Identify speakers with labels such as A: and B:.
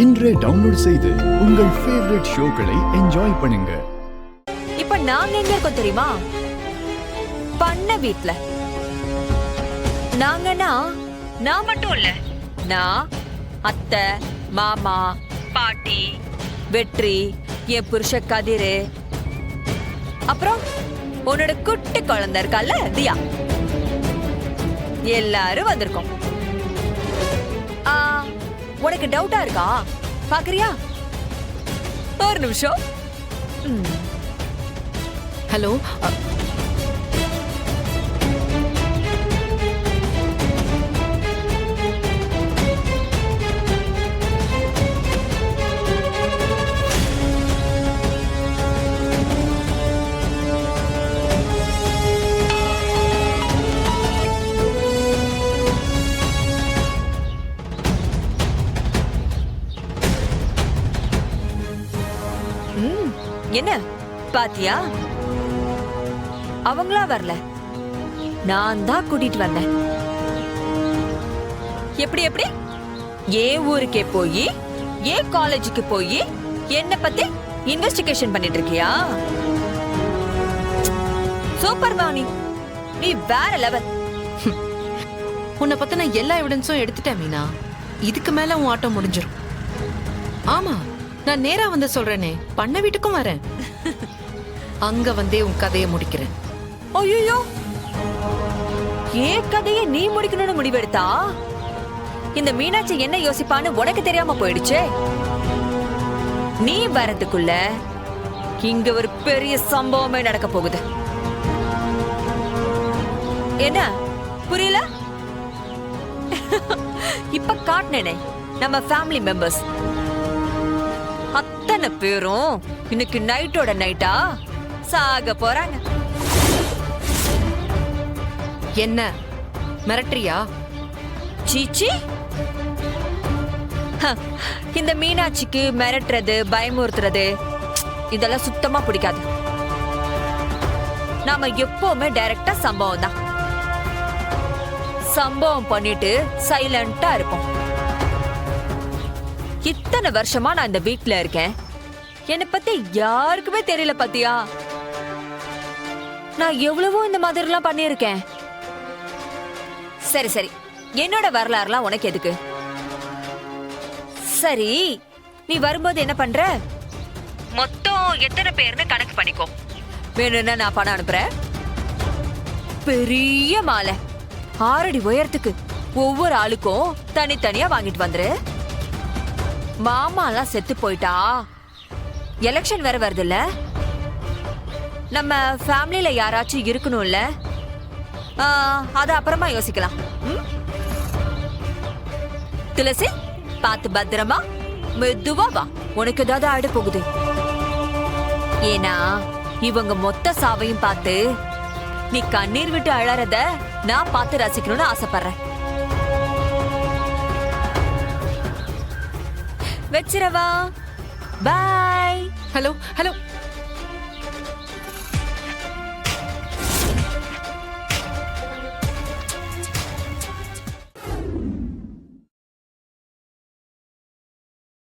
A: இன்றே டவுன்லோட் செய்து உங்கள் ஃபேவரட் ஷோக்களை என்ஜாய் பண்ணுங்க.
B: இப்ப நாங்க எங்க இருக்கோம் தெரியுமா? பண்ண வீட்ல. நாங்கன்னா நான் மட்டும் இல்ல, நான், அத்தை, மாமா, பாட்டி, வெற்றி, என் புருஷ கதிரு, அப்புறம் உன்னோட குட்டி குழந்தை இருக்கால தியா, எல்லாரும் வந்திருக்கோம். உனக்கு டவுட்டா இருக்கா? பாக்குறியா? ஒரு நிமிஷம்.
C: ஹலோ,
B: என்ன பாத்தியா? அவங்களா வரல, நான் தான் கூட்டிட்டு வந்தேன். எப்படி எப்படி ஏன் ஊருக்கே போய் ஏன் காலேஜுக்கு போய் என்ன பத்தி இன்வெஸ்டிகேஷன் பண்ணிட்டு இருக்கியா? சூப்பர் பாணி, நீ வேற லெவல்.
C: உன்னை பத்தின எல்லா எவிடன்ஸும் எடுத்துட்டேன் மீனா. இதுக்கு மேல உன் ஆட்டம் முடிஞ்சிரும். ஆமா, நான் நேரா வந்து சொல்றேனே, பண்ண வீட்டுக்கும் வரேன். அங்க வந்தே உன் கதையை முடிக்கிறேன்.
B: ஐயோ, ஏன் கதையை நீ முடிக்கணும்னு முடிவெடுத்தா இந்த மீனாட்சி என்ன யோசிப்பான்னு உனக்கு தெரியாம போயிடுச்சே. நீ வரதுக்குள்ள இங்க ஒரு பெரிய சம்பவமே நடக்க போகுது. என்ன புரியல? இப்ப காட்டினேனே நம்ம ஃபேமிலி மெம்பர்ஸ் அத்தனை பேரும் இன்னைக்கு நைட்டோட நைட்டா சாக போறாங்க.
C: என்ன மிரட்டறியா?
B: சீச்சி, இந்த மீனாட்சிக்கு மிரட்டுறது, பயமுறுத்துறது இதெல்லாம் சுத்தமா பிடிக்காது. நாம எப்பவுமே டைரக்டா சம்பவம் தான். சம்பவம் பண்ணிட்டு சைலண்டா இருப்போம். இத்தனை வருஷமா நான் இந்த வீட்ல இருக்கேன், என்னை பத்தி யாருக்குமே தெரியல பாத்தியா? நான் எவ்வளவோ இந்த மாதிரி எல்லாம் பண்ணிருக்கேன். சரி சரி, என்னோட வரலாறுலாம் உனக்கு எதுக்கு? சரி, நீ வரும்போது என்ன பண்ற? மொத்தம் எத்தனை பேர்னு கணக்கு பண்ணிக்கோ. வேணும்னா நான் பணம் அனுப்புறேன். பெரிய மாலை 6 அடி உயரத்துக்கு ஒவ்வொரு ஆளுக்கும் தனித்தனியா வாங்கிட்டு வந்துரு. மாமாலாம் செத்து போயிட்டா எலெக்ஷன் வேற வருது இல்ல, நம்ம ஃபேமிலில யாராச்சும் இருக்கணும்ல, அத அப்புறமா யோசிக்கலாம். துளசி, பார்த்து பத்திரமா மெதுவா வா, உனக்கு ஏதாவது ஆயிட போகுது. ஏன்னா இவங்க மொத்த சாவையும் பார்த்து நீ கண்ணீர் விட்டு அழறத நான் பார்த்து ரசிக்கணும்னு ஆசைப்படுறேன். வச்சிரவா, பாய்.
C: Hello hello,